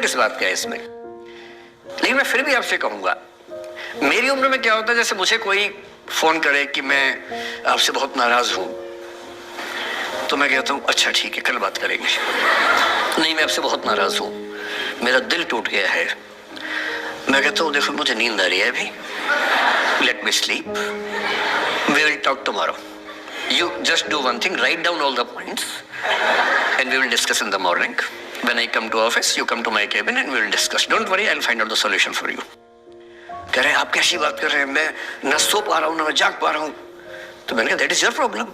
किस बात का है इसमें? लेकिन मैं फिर भी आपसे कहूंगा, मेरी उम्र में क्या होता है, जैसे मुझे कोई फोन करे कि मैं आपसे बहुत नाराज हूं, तो मैं कहता हूं अच्छा ठीक है, कल बात करेंगे। नहीं, मैं आपसे बहुत नाराज हूं, मेरा दिल टूट गया है। मैं कहता हूं देखो मुझे नींद आ रही है अभी, let me sleep, we will talk tomorrow. You just do one thing, write down all the points and we will discuss in the morning. When I come to office, you come to my cabin and we will discuss. Don't worry, I'll find out the solution for you. कह रहे हैं आप कैसी बात कर रहे हैं, मैं ना सो पा रहा हूँ ना मैं जाग पा रहा हूँ। तो मैंने कहा that is your problem.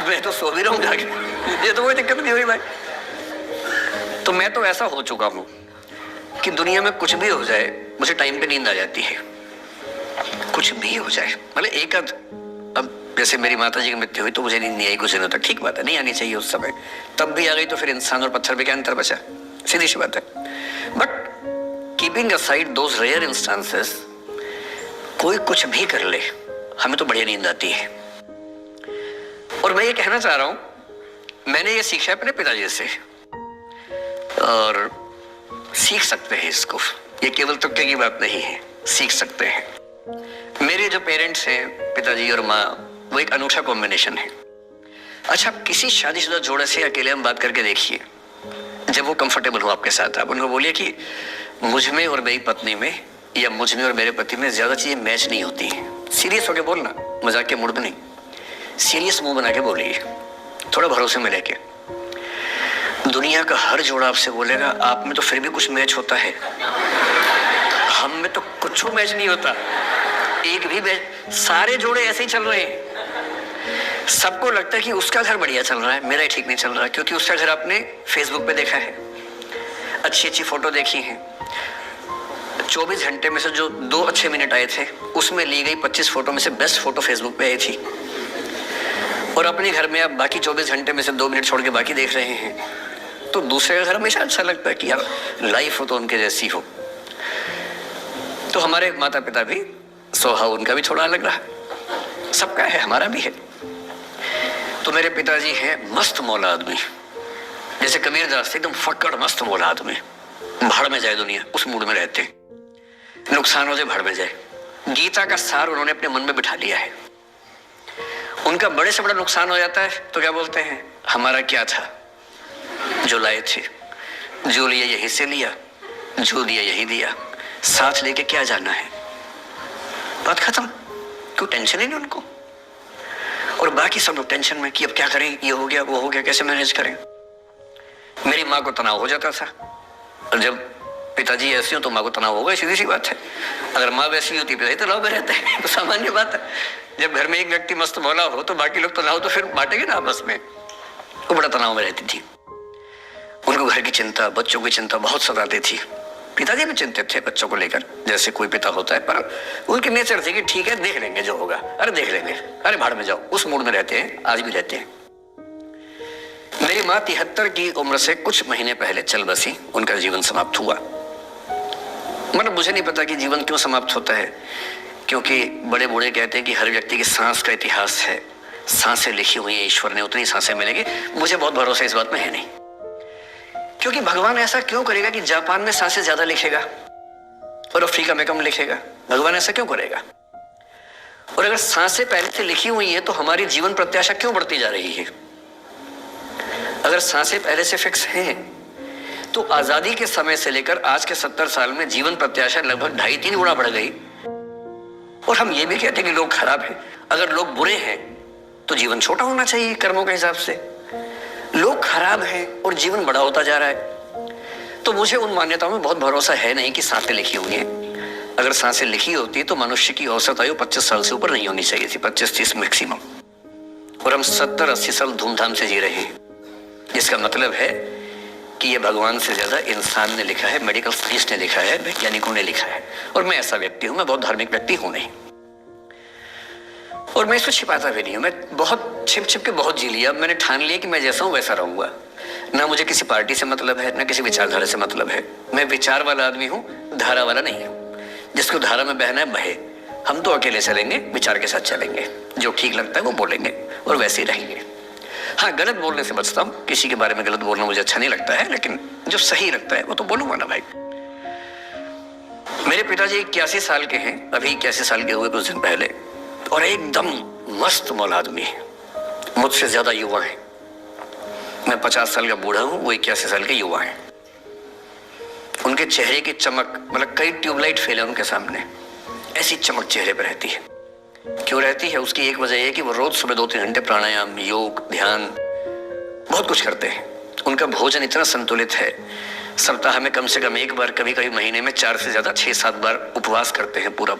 मैं तो सो भी रहा हूँ जाके, ये तो कोई दिक्कत नहीं हुई भाई। तो मैं तो ऐसा हो चुका हूँ कि दुनिया में कुछ भी हो जाए मुझे टाइम पे नींद आ जाती है, कुछ भी हो जाए। मतलब एक अब जैसे मेरी माता जी की मृत्यु हुई तो मुझे नींद नहीं आई कुछ दिनों तक, ठीक बात है, नहीं आनी चाहिए उस समय, तब भी आ गई तो फिर इंसान और पत्थर में क्या अंतर बचा, सीधी सी बात है। But keeping aside those rare instances, कोई कुछ भी कर ले हमें तो बढ़िया नींद आती है। और मैं ये कहना चाह रहा हूं, मैंने ये सीखा अपने पिताजी से और सीख सकते हैं इसको, ये केवल तुक्के की बात नहीं है, सीख सकते हैं। मेरे जो पेरेंट्स हैं, पिताजी और माँ, वो एक अनूठा कॉम्बिनेशन है। अच्छा, किसी शादीशुदा जोड़े से अकेले हम बात करके देखिए, जब वो कंफर्टेबल हो आपके साथ, आप उनको बोलिए कि मुझ में और मेरी पत्नी में या मुझ में और मेरे पति में ज्यादा चीजें मैच नहीं होती हैं। सीरियस होके बोलना, मजाक के मूड में नहीं, सीरियस मुंह बना के बोलिए, थोड़ा भरोसे में लेके। दुनिया का हर जोड़ा आपसे बोलेगा आप में तो फिर भी कुछ मैच होता है, हम में तो कुछ मैच नहीं होता, एक भी मैच। सारे जोड़े ऐसे ही चल रहे हैं, सबको लगता है कि उसका घर बढ़िया चल रहा है, मेरा ही ठीक नहीं चल रहा, क्योंकि उसका घर आपने फेसबुक पे देखा है, अच्छी अच्छी फोटो देखी है। 24 घंटे में से जो 2 अच्छे मिनट आए थे उसमें ली गई 25 फोटो में से बेस्ट फोटो फेसबुक पे आई थी, और अपने घर में आप बाकी 24 घंटे में से 2 मिनट छोड़ के बाकी देख रहे हैं। तो दूसरे का घर हमेशा अच्छा लगता है कि यार लाइफ हो तो उनके जैसी हो। तो हमारे माता पिता भी स्वभाव उनका भी थोड़ा अलग रहा, सबका है, हमारा भी है। तो मेरे पिताजी हैं मस्त मौला आदमी, जैसे कबीर दास एकदम फक्कड़ मस्त मौला आदमी, भाड़ में जाए दुनिया उस मूड में रहते, नुकसानों से भाड़ में जाए। गीता का सार उन्होंने अपने मन में बिठा लिया है। उनका बड़े से बड़ा नुकसान हो जाता है तो क्या बोलते हैं, हमारा क्या था, जो लाए थे, जो लिया यहीं से लिया, जो दिया यही दिया, साथ लेके क्या जाना है, बात खत्म। कोई टेंशन ही नहीं उनको। और बाकी सब लोग टेंशन में कि अब क्या करें, ये हो गया वो हो गया, कैसे मैनेज करें। मेरी माँ को तनाव हो जाता था, और जब पिताजी ऐसे हो तो माँ को तनाव होगा, सीधी सी बात है। अगर माँ वैसी होती पिताजी तनाव में रहते हैं, तो सामान्य बात है। जब घर में एक व्यक्ति मस्त मौला हो तो बाकी लोग तनाव तो फिर बांटेंगे ना आपस में। वो बड़ा तनाव में रहती थी, उनको घर की चिंता, बच्चों की चिंता बहुत सताती थी। पिताजी भी चिंतित थे बच्चों को लेकर, जैसे कोई पिता होता है, पर उनकी नेचर थी कि ठीक है देख लेंगे जो होगा, अरे देख लेंगे, अरे भाड़ में जाओ, उस मूड में रहते हैं, आज भी रहते हैं। मेरी माँ 73 की उम्र से कुछ महीने पहले चल बसी, उनका जीवन समाप्त हुआ। मतलब मुझे नहीं पता कि जीवन क्यों समाप्त होता है, क्योंकि बड़े बूढ़े कहते हैं कि हर व्यक्ति की सांस का इतिहास है, सांसें लिखी हुई है, ईश्वर ने उतनी सांसें मिलेंगी। मुझे बहुत भरोसा इस बात में है नहीं, क्योंकि भगवान ऐसा क्यों करेगा कि जापान में सांसें ज्यादा लिखेगा और अफ्रीका में कम लिखेगा, भगवान ऐसा क्यों करेगा। और अगर सांसें पहले से लिखी हुई है तो हमारी जीवन प्रत्याशा क्यों बढ़ती जा रही है। अगर सांसें पहले से फिक्स हैं तो आजादी के समय से लेकर आज के 70 साल में जीवन प्रत्याशा लगभग 2.5-3 गुना बढ़ गई। और हम ये भी कहते हैं कि लोग खराब हैं। अगर लोग बुरे हैं तो जीवन छोटा होना चाहिए कर्मों के हिसाब से। लोग खराब हैं और जीवन बड़ा होता जा रहा है। तो मुझे उन मान्यताओं में बहुत भरोसा है नहीं कि सांसें लिखी हुई हैं। अगर सांसें लिखी होती तो मनुष्य की औसत आयु 25 साल से ऊपर नहीं होनी चाहिए थी, 25-30 मैक्सिमम। और हम 70-80 साल धूमधाम से जी रहे हैं, जिसका मतलब है कि ये भगवान से ज्यादा इंसान ने लिखा है, मेडिकल साइंस ने लिखा है, वैज्ञानिकों ने लिखा है। और मैं ऐसा व्यक्ति हूं, मैं बहुत धार्मिक व्यक्ति हूं नहीं, और मैं इसको छिपाता भी नहीं हूं। मैं बहुत छिप छिप के बहुत जी लिया। मैंने ठान लिया कि मैं जैसा हूं वैसा रहूंगा। ना मुझे किसी पार्टी से मतलब है, ना किसी विचारधारा से मतलब है। मैं विचार वाला आदमी हूं, धारा वाला नहीं हूं। जिसको धारा में बहना है बहे, हम तो अकेले चलेंगे, विचार के साथ चलेंगे, जो ठीक लगता है वो बोलेंगे और वैसे ही रहेंगे। हाँ, गलत बोलने से बचता हूँ, किसी के बारे में गलत बोलना मुझे अच्छा नहीं लगता है, लेकिन जो सही लगता है वो तो बोलूंगा ना भाई। मेरे पिताजी 81 साल के हैं, अभी 81 साल के हुए कुछ दिन पहले, और एकदम मस्त मौला आदमी है, मुझसे ज्यादा युवा है। मैं 50 साल का बूढ़ा हूं, वो 81 साल के युवा हैं। उनके चेहरे की चमक, मतलब कई ट्यूबलाइट फेल है उनके सामने, ऐसी चमक चेहरे पर रहती है। क्यों रहती है? उसकी एक वजह है कि वो रोज सुबह 2-3 घंटे प्राणायाम, योग, ध्यान बहुत कुछ करते हैं। उनका भोजन इतना संतुलित है, सप्ताह में कम से कम एक बार, कभी कभी महीने में 4 से ज्यादा 6-7 बार उपवास करते हैं पूरा।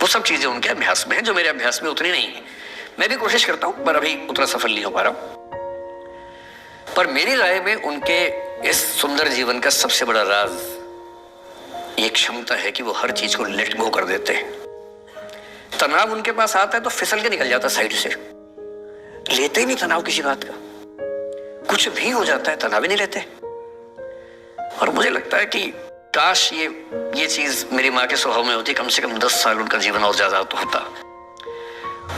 वो सब चीजें उनके अभ्यास में है, जो मेरे अभ्यास में उतनी नहीं है। मैं भी कोशिश करता हूं, पर अभी उतना सफल नहीं हो पा रहा हूं। पर मेरी राय में उनके इस सुंदर जीवन का सबसे बड़ा राज ये क्षमता है कि वो हर चीज को लेट गो कर देते हैं। तनाव उनके पास आता है तो फिसल के निकल जाता साइड से, लेते ही नहीं तनाव किसी बात का। कुछ भी हो जाता है, तनाव ही नहीं लेते। और मुझे लगता है कि काश ये चीज मेरी माँ के स्वभाव में होती, कम से कम 10 साल उनका जीवन और ज्यादा तो होता।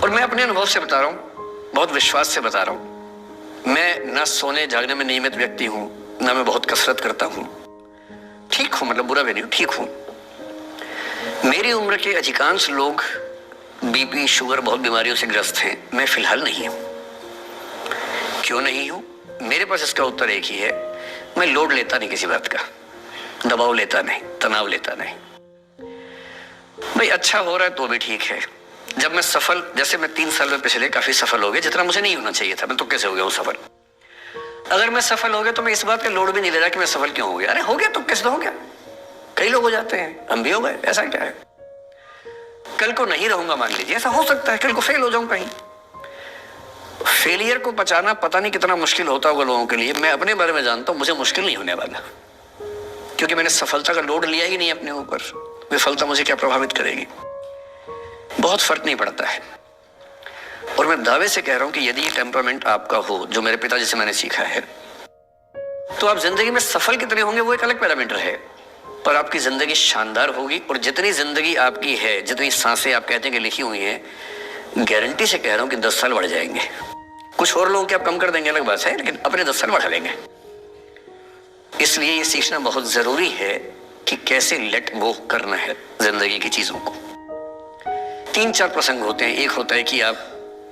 और मैं अपने अनुभव से बता रहा हूँ, बहुत विश्वास से बता रहा हूँ। मैं ना सोने जागने में नियमित व्यक्ति हूं, ना मैं बहुत कसरत करता हूं। ठीक हूं, मतलब बुरा भी नहीं हूं, ठीक हूं। मेरी उम्र के अधिकांश लोग बीपी, शुगर, बहुत बीमारियों से ग्रस्त हैं। मैं फिलहाल नहीं हूं। क्यों नहीं हूं? मेरे पास इसका उत्तर एक ही है, मैं लोड लेता नहीं किसी बात का, दबाव लेता नहीं, तनाव लेता नहीं। भाई अच्छा हो रहा है तो भी ठीक है। जब मैं सफल, जैसे मैं 3 साल में पिछले काफी सफल हो गया, जितना मुझे नहीं होना चाहिए था, मैं तो कैसे हो गया हूं सफल। अगर मैं सफल हो गया तो मैं इस बात का लोड भी नहीं ले रहा कि मैं सफल क्यों हो गया। अरे हो गया तो कैसे हो गया, कई लोग हो जाते हैं, हम भी हो गए, ऐसा क्या है। कल को नहीं रहूंगा, मान लीजिए, ऐसा हो सकता है, कल को फेल हो जाऊं कहीं। फेलियर को बचाना पता नहीं कितना मुश्किल होता होगा लोगों के लिए। मैं अपने बारे में जानता हूं, मुझे मुश्किल नहीं होने वाला, क्योंकि मैंने सफलता का लोड लिया ही नहीं अपने ऊपर। विफलता मुझे क्या प्रभावित करेगी, बहुत फर्क नहीं पड़ता है। और मैं दावे से कह रहा हूं कि यदि ये टेम्परामेंट आपका हो, जो मेरे पिताजी से मैंने सीखा है, तो आप जिंदगी में सफल कितने होंगे वो एक अलग पैरामीटर है, पर आपकी जिंदगी शानदार होगी। और जितनी जिंदगी आपकी है, जितनी सांसें आप कहते हैं कि लिखी हुई हैं, गारंटी से कह रहा हूं कि 10 साल बढ़ जाएंगे। कुछ और लोगों के आप कम कर देंगे अलग बात है, लेकिन अपने 10 साल बढ़ा लेंगे। इसलिए ये सीखना बहुत जरूरी है कि कैसे लेट गो करना है जिंदगी की चीजों को। 3-4 प्रसंग होते हैं। एक होता है कि आप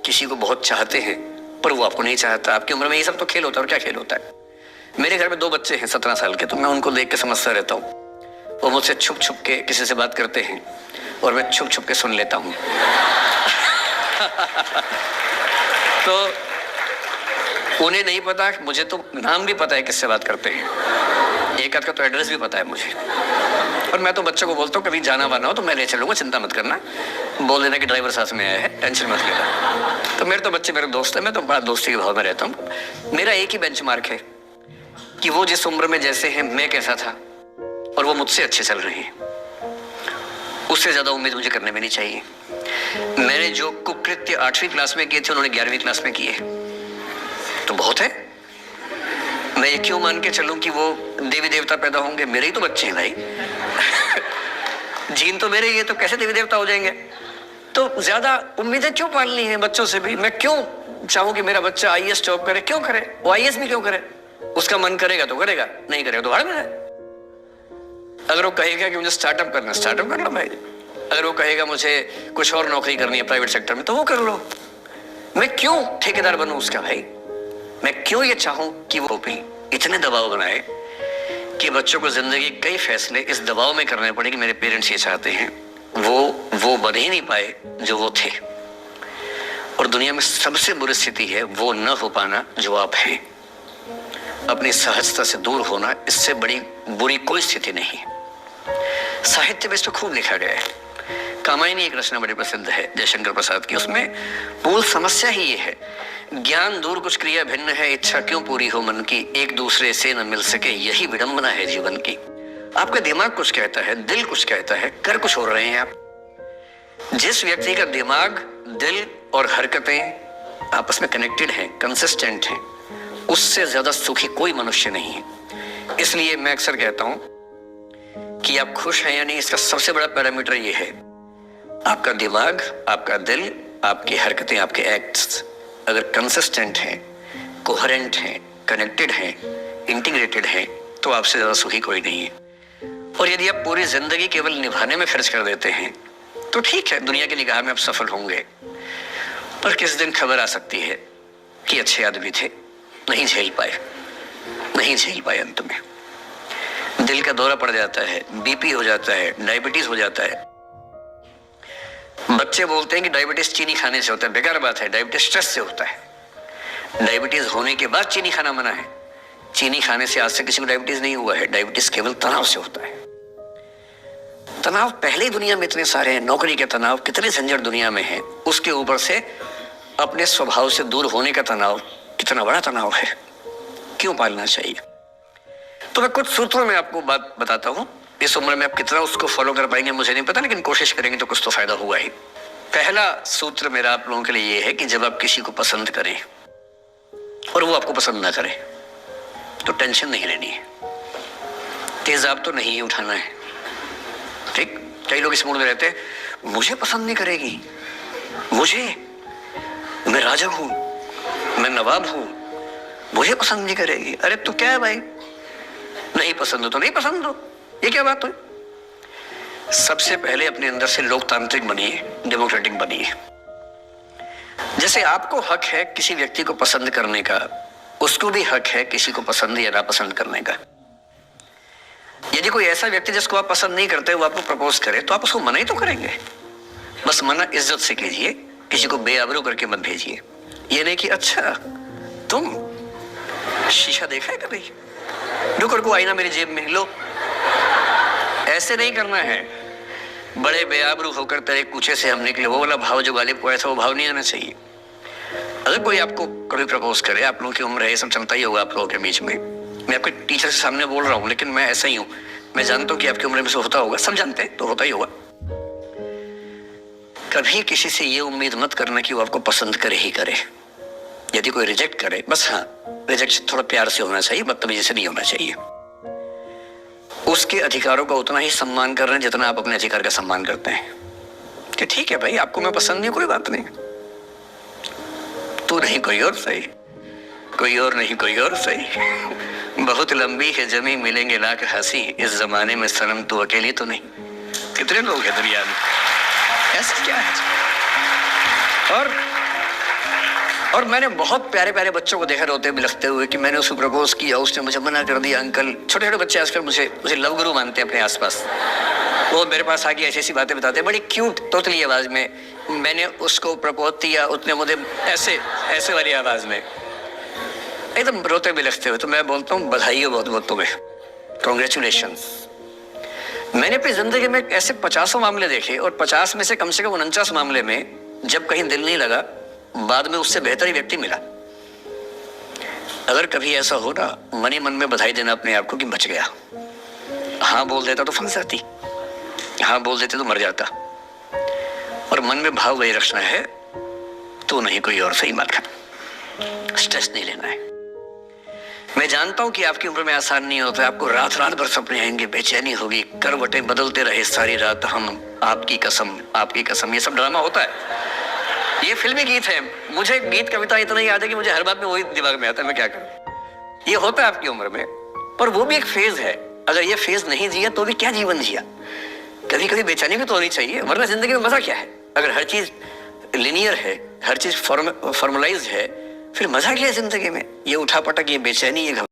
किसी को बहुत चाहते हैं पर वो आपको नहीं चाहता। आपकी उम्र में ये सब तो खेल होता है, और क्या खेल होता है। मेरे घर में 2 बच्चे हैं 17 साल के, तो मैं उनको देख के समझता रहता हूँ। वो मुझसे छुप छुप के किसी से बात करते हैं और मैं छुप छुप के सुन लेता हूँ। तो उन्हें नहीं पता, मुझे तो नाम भी पता है किससे बात करते हैं, एक आध का तो एड्रेस भी पता है मुझे। और मैं तो बच्चों को बोलता हूँ कभी जाना वाना हो तो मैं ले चलूंगा, चिंता मत करना, बोल देना कि ड्राइवर साथ में आया है, टेंशन मत लेना। तो मेरे तो बच्चे मेरे दोस्त है, मैं तो बड़ा दोस्ती के भाव में रहता हूँ। मेरा एक ही बेंचमार्क है कि वो जिस उम्र में जैसे हैं मैं कैसा था, और वो मुझसे अच्छे चल रहे हैं। उससे ज्यादा उम्मीद मुझे करने में नहीं चाहिए। मैंने जो कुकृत्य 8वीं क्लास में किए थे उन्होंने 11वीं क्लास में किए, तो बहुत है। मैं ये क्यों मान के चलूं कि वो देवी देवता पैदा होंगे? मेरे ही तो बच्चे हैं भाई। जीन तो मेरे ही है, तो कैसे देवी देवता हो जाएंगे? तो ज्यादा उम्मीदें क्यों पालनी है बच्चों से भी? मैं क्यों चाहूं कि मेरा बच्चा IAS जॉब करे? क्यों करे वो? IAS में क्यों करे? उसका मन करेगा तो करेगा, नहीं करेगा तो भाड़ में है। अगर वो कहेगा कि मुझे स्टार्टअप करना, स्टार्टअप कर लो भाई। अगर वो कहेगा मुझे कुछ और नौकरी करनी है प्राइवेट सेक्टर में, तो वो कर लो। मैं क्यों ठेकेदार बनूं उसका भाई? मैं क्यों ये चाहूं कि वो भी इतने दबाव बनाए कि बच्चों को जिंदगी कई फैसले इस दबाव में करने पड़े कि मेरे पेरेंट्स ये चाहते हैं। वो बन ही नहीं पाए जो वो थे। और दुनिया में सबसे बुरी स्थिति है वो न हो पाना जो आप हैं। अपनी सहजता से दूर होना, इससे बड़ी बुरी कोई स्थिति नहीं। साहित्य में इसको खूब लिखा गया है। कामायनी एक रचना बड़ी प्रसिद्ध है जयशंकर प्रसाद की। उसमें मूल समस्या ही ये है, ज्ञान दूर कुछ क्रिया भिन्न है, इच्छा क्यों पूरी हो मन की, एक दूसरे से न मिल सके यही विडंबना है जीवन की। आपका दिमाग कुछ कहता है, दिल कुछ कहता है, कर कुछ हो रहे हैं आप। जिस व्यक्ति का दिमाग, दिल और हरकतें आपस में कनेक्टेड हैं, कंसिस्टेंट हैं, उससे ज्यादा सुखी कोई मनुष्य नहीं है। इसलिए मैं अक्सर कहता हूं कि आप खुश हैं या नहीं, इसका सबसे बड़ा पैरामीटर ये है, आपका दिमाग, आपका दिल, आपकी हरकतें, आपके एक्ट्स अगर कंसिस्टेंट हैं, कोहेरेंट हैं, कनेक्टेड हैं, इंटीग्रेटेड हैं, तो आपसे ज्यादा सुखी कोई नहीं है। और यदि आप पूरी जिंदगी केवल निभाने में खर्च कर देते हैं तो ठीक है, दुनिया की निगाह में आप सफल होंगे, पर किस दिन खबर आ सकती है कि अच्छे आदमी थे, नहीं झेल पाए, अंत में दिल का दौरा पड़ जाता है, बीपी हो जाता है, डायबिटीज हो जाता है। बच्चे बोलते हैं कि डायबिटीज चीनी खाने से होता है, बेकार बात है, डायबिटीज स्ट्रेस से होता है। डायबिटीज होने के बाद चीनी खाना मना है, चीनी खाने से आज से किसी को डायबिटीज नहीं हुआ है, डायबिटीज केवल तनाव से होता है। तनाव पहले ही दुनिया में इतने सारे हैं, नौकरी के तनाव, कितने झंझट दुनिया में है, उसके ऊपर से अपने स्वभाव से दूर होने का तनाव, कितना बड़ा तनाव है, क्यों पालना चाहिए। तो मैं कुछ सूत्रों में आपको बात बताता हूं, इस उम्र में आप कितना उसको फॉलो कर पाएंगे मुझे नहीं पता, लेकिन कोशिश करेंगे तो कुछ तो फायदा हुआ ही। पहला सूत्र मेरा आप लोगों के लिए ये है कि जब आप किसी को पसंद करें और वो आपको पसंद ना करे तो टेंशन नहीं लेनी है, तेजाब तो नहीं उठाना है। ठीक, कई लोग इस मूड में रहते हैं, मुझे पसंद नहीं करेगी, मैं राजा हूं, मैं नवाब हूं, मुझे पसंद नहीं करेगी। अरे तो क्या है भाई, नहीं पसंद हो तो नहीं पसंद हो, ये क्या बात है। सबसे पहले अपने अंदर से लोकतांत्रिक बनिए, डेमोक्रेटिक बनिए। जैसे आपको हक है किसी व्यक्ति को पसंद करने का, उसको भी हक है किसी को पसंद या नापसंद करने का। यदि कोई ऐसा व्यक्ति जिसको आप पसंद नहीं करते वो आपको प्रपोज करे तो आप उसको मना ही तो करेंगे, बस मना इज्जत से कीजिए, किसी को बेआबरू करके मत भेजिए। ये नहीं कि अच्छा तुम शीशा देखा है कभी, रुको आईना मेरी जेब में लो, ऐसे नहीं करना है। बड़े बेआबरू होकर तेरे कूचे से हम निकले, वो वाला भाव जो गालिब को आया था वो भाव नहीं आना चाहिए। अगर कोई आपको कभी प्रपोज करे, आप लोगों की उम्र है, ये सब चलता ही होगा आप लोगों के बीच में, मैं आपके टीचर से सामने बोल रहा हूं, लेकिन मैं ऐसा ही हूं, मैं जानता हूं कि आपकी उम्र में से होता होगा, सब जानते हैं तो होता ही होगा। कभी किसी से ये उम्मीद मत करना कि वो आपको पसंद करे ही करे। यदि कोई रिजेक्ट करे, बस हाँ, रिजेक्शन थोड़ा प्यार से होना चाहिए, बदतमीजी से नहीं होना चाहिए। उसके अधिकारों का उतना ही सम्मान कर रहे हैं जितना आप अपने अधिकार का सम्मान करते हैं, कि ठीक है भाई आपको मैं पसंद नहीं, कोई बात नहीं, तू नहीं कोई और सही, कोई और नहीं कोई और सही, बहुत लंबी है जमी मिलेंगे लाख हंसी, इस जमाने में सनम तू अकेली तो नहीं। कितने लोग हैं दुनिया में, ऐसा क्या है। और मैंने बहुत प्यारे प्यारे बच्चों को देखा रोते बिलखते हुए कि मैंने उसको प्रपोज किया, उसने मुझे मना कर दिया। अंकल, छोटे छोटे बच्चे आजकल मुझे लव गुरु मानते हैं अपने आसपास, वो मेरे पास आके ऐसी ऐसी बातें बताते हैं बड़ी क्यूट तोतली आवाज में, मैंने उसको प्रपोज किया, उसने मुझे ऐसे वाली आवाज में एकदम रोते बिलखते हुए। तो मैं बोलता हूँ बधाई हो बहुत बहुत तुम्हें, कॉन्ग्रेचुलेशंस। मैंने अपनी जिंदगी में ऐसे 50 मामले देखे और 50 में से कम 49 मामले में जब कहीं दिल नहीं लगा, बाद में उससे बेहतर ही व्यक्ति मिला। अगर कभी ऐसा हो ना, मन ही मन में बधाई देना अपने आप को कि बच गया। हाँ बोल देता तो फंस जाती, हाँ बोल देते तो मर जाता। और मन में भाव वही रखना है, तू नहीं कोई और सही मत कर, स्ट्रेस नहीं लेना है। मैं जानता हूं कि आपकी उम्र में आसान नहीं होता है, आपको रात रात भर सपने आएंगे, बेचैनी होगी, करवटें बदलते रहे सारी रात हम, आपकी कसम, ये सब ड्रामा होता है। ये फिल्मी गीत है, मुझे गीत कविता इतना याद है कि मुझे हर बात में वही दिमाग में आता है, मैं क्या करूं। ये होता है आपकी उम्र में, पर वो भी एक फेज है। अगर ये फेज नहीं जिया तो भी क्या जीवन जिया। कभी कभी बेचैनी भी तो होनी चाहिए, वरना जिंदगी में मजा क्या है। अगर हर चीज लिनियर है, हर चीज फॉर्मलाइज है, फिर मजा क्या है जिंदगी में। ये उठापटक, ये बेचैनी, ये